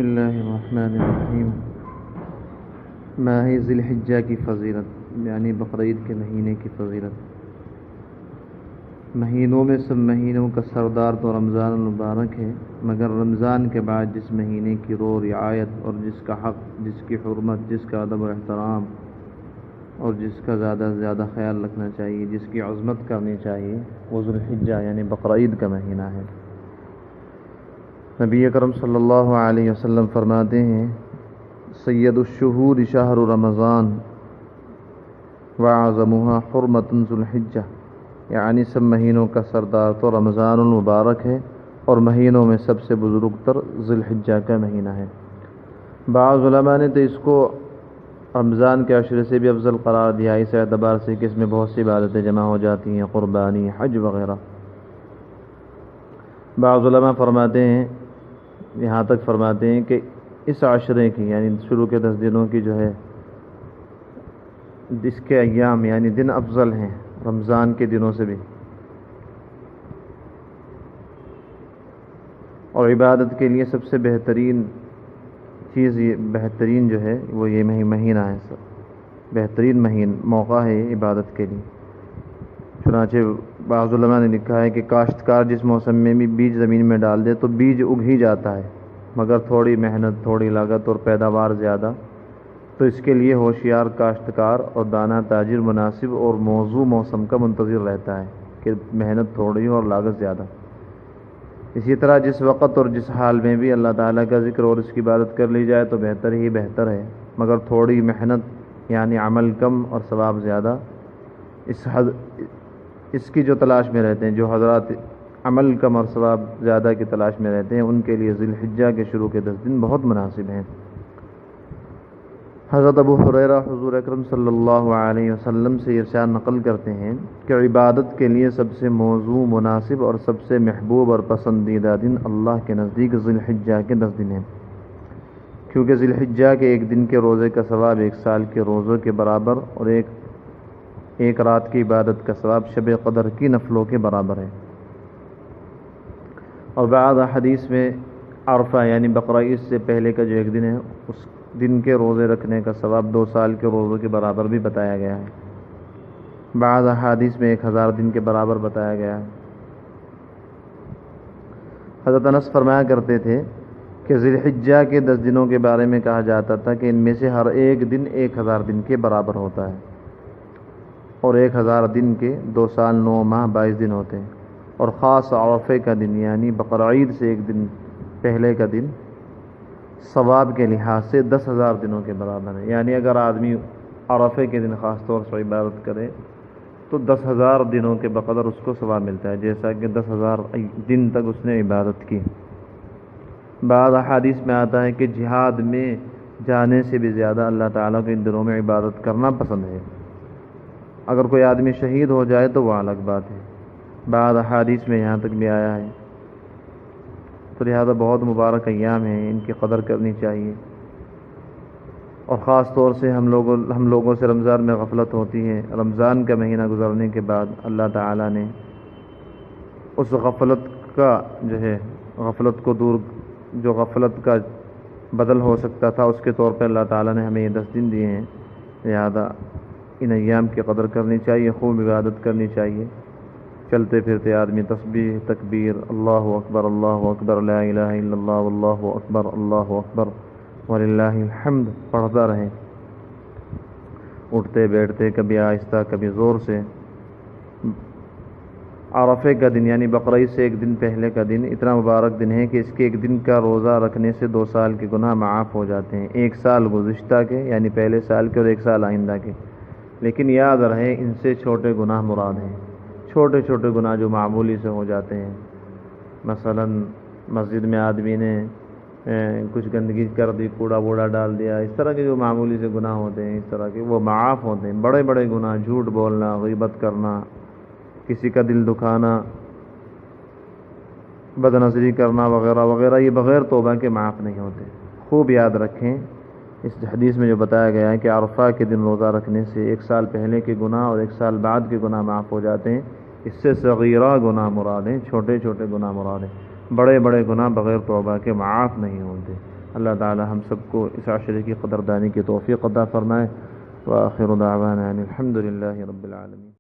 بسم اللہ الرحمن الرحیم۔ ماہ ذی الحجہ کی فضیلت یعنی بقرعید کے مہینے کی فضیلت۔ مہینوں میں سب مہینوں کا سردار تو رمضان المبارک ہے، مگر رمضان کے بعد جس مہینے کی رو رعایت اور جس کا حق، جس کی حرمت، جس کا ادب و احترام اور جس کا زیادہ سے زیادہ خیال رکھنا چاہیے، جس کی عظمت کرنی چاہیے، وہ ذی الحجہ یعنی بقرعید کا مہینہ ہے۔ نبی اکرم صلی اللہ علیہ وسلم فرماتے ہیں، سید الشہور شہر رمضان وعظمها حرمۃ ذو الحجہ، یعنی سب مہینوں کا سردار تو رمضان المبارک ہے اور مہینوں میں سب سے بزرگ تر ذی الحجہ کا مہینہ ہے۔ بعض علماء نے تو اس کو رمضان کے عشرے سے بھی افضل قرار دیا، اس اعتبار سے کہ اس میں بہت سی عبادتیں جمع ہو جاتی ہیں، قربانی، حج وغیرہ۔ بعض علماء فرماتے ہیں، یہاں تک فرماتے ہیں کہ اس عشرے کی یعنی شروع کے 10 دنوں کی جو ہے، اس کے ایام یعنی دن افضل ہیں رمضان کے دنوں سے بھی، اور عبادت کے لیے سب سے بہترین چیز، یہ بہترین جو ہے وہ یہ مہینہ ہے، بہترین موقع ہے یہ عبادت کے لیے۔ چنانچہ بعض علماء نے لکھا ہے کہ کاشتکار جس موسم میں بھی بیج زمین میں ڈال دے تو بیج اگ ہی جاتا ہے، مگر تھوڑی محنت، تھوڑی لاگت اور پیداوار زیادہ، تو اس کے لیے ہوشیار کاشتکار اور دانہ تاجر مناسب اور موزوں موسم کا منتظر رہتا ہے کہ محنت تھوڑی اور لاگت زیادہ۔ اسی طرح جس وقت اور جس حال میں بھی اللہ تعالیٰ کا ذکر اور اس کی عبادت کر لی جائے تو بہتر ہی بہتر ہے، مگر تھوڑی محنت یعنی عمل کم اور ثواب زیادہ، اس کی جو تلاش میں رہتے ہیں، جو حضرات عمل کم اور ثواب زیادہ کی تلاش میں رہتے ہیں، ان کے لیے ذی الحجہ کے شروع کے 10 دن بہت مناسب ہیں۔ حضرت ابو ہریرہ حضور اکرم صلی اللہ علیہ وسلم سے ارشاد نقل کرتے ہیں کہ عبادت کے لیے سب سے موزوں، مناسب اور سب سے محبوب اور پسندیدہ دن اللہ کے نزدیک ذی الحجہ کے 10 دن ہیں، کیونکہ ذی الحجہ کے ایک دن کے روزے کا ثواب 1 سال کے روزوں کے برابر اور ایک رات کی عبادت کا ثواب شب قدر کی نفلوں کے برابر ہے۔ اور بعض حدیث میں عرفہ یعنی بقرعید سے پہلے کا جو ایک دن ہے، اس دن کے روزے رکھنے کا ثواب 2 سال کے روزوں کے برابر بھی بتایا گیا ہے۔ بعض احادیث میں 1000 دن کے برابر بتایا گیا ہے۔ حضرت انس فرمایا کرتے تھے کہ ذی الحجہ کے 10 دنوں کے بارے میں کہا جاتا تھا کہ ان میں سے ہر ایک دن 1000 دن کے برابر ہوتا ہے، اور 1000 دن کے 2 سال 9 ماہ 22 دن ہوتے ہیں، اور خاص عرفے کا دن یعنی بقرعید سے ایک دن پہلے کا دن ثواب کے لحاظ سے 10,000 دنوں کے برابر ہے، یعنی اگر آدمی عرفے کے دن خاص طور سے عبادت کرے تو 10,000 دنوں کے بقدر اس کو ثواب ملتا ہے، جیسا کہ 10,000 دن تک اس نے عبادت کی۔ بعض احادیث میں آتا ہے کہ جہاد میں جانے سے بھی زیادہ اللہ تعالیٰ کو ان دنوں میں عبادت کرنا پسند ہے، اگر کوئی آدمی شہید ہو جائے تو وہ الگ بات ہے۔ بعض احادیث میں یہاں تک بھی آیا ہے، تو لہذا بہت مبارک ایام ہیں، ان کی قدر کرنی چاہیے، اور خاص طور سے ہم لوگوں سے رمضان میں غفلت ہوتی ہے۔ رمضان کا مہینہ گزرنے کے بعد اللہ تعالیٰ نے اس غفلت کا جو ہے، غفلت کو دور، جو غفلت کا بدل ہو سکتا تھا، اس کے طور پہ اللہ تعالیٰ نے ہمیں یہ 10 دن دیے ہیں، لہذا ان ایام کی قدر کرنی چاہیے، خوب عبادت کرنی چاہیے۔ چلتے پھرتے آدمی تسبیح، تکبیر، اللہ اکبر لا الہ الا اللہ واللہ اکبر وللہ الحمد پڑھتا رہے، اٹھتے بیٹھتے کبھی آہستہ کبھی زور سے۔ عرفے کا دن یعنی بقرعید سے ایک دن پہلے کا دن اتنا مبارک دن ہے کہ اس کے ایک دن کا روزہ رکھنے سے 2 سال کے گناہ معاف ہو جاتے ہیں، 1 سال گزشتہ کے یعنی پہلے سال کے اور 1 سال آئندہ کے۔ لیکن یاد رہے ان سے چھوٹے گناہ مراد ہیں، چھوٹے چھوٹے گناہ جو معمولی سے ہو جاتے ہیں، مثلا مسجد میں آدمی نے کچھ گندگی کر دی، کوڑا ووڑا ڈال دیا، اس طرح کے جو معمولی سے گناہ ہوتے ہیں، اس طرح کے وہ معاف ہوتے ہیں۔ بڑے بڑے گناہ، جھوٹ بولنا، غیبت کرنا، کسی کا دل دکھانا، بد نظری کرنا وغیرہ وغیرہ، یہ بغیر توبہ کے معاف نہیں ہوتے۔ خوب یاد رکھیں، اس حدیث میں جو بتایا گیا ہے کہ عرفہ کے دن روزہ رکھنے سے 1 سال پہلے کے گناہ اور 1 سال بعد کے گناہ معاف ہو جاتے ہیں، اس سے صغیرہ گناہ مراد ہیں، چھوٹے چھوٹے گناہ مراد ہیں، بڑے بڑے گناہ بغیر توبہ کے معاف نہیں ہوتے۔ اللہ تعالی ہم سب کو اس عشرے کی قدردانی کی توفیق عطا فرمائے۔ وآخر دعوانا ان الحمد للہ رب العالمین۔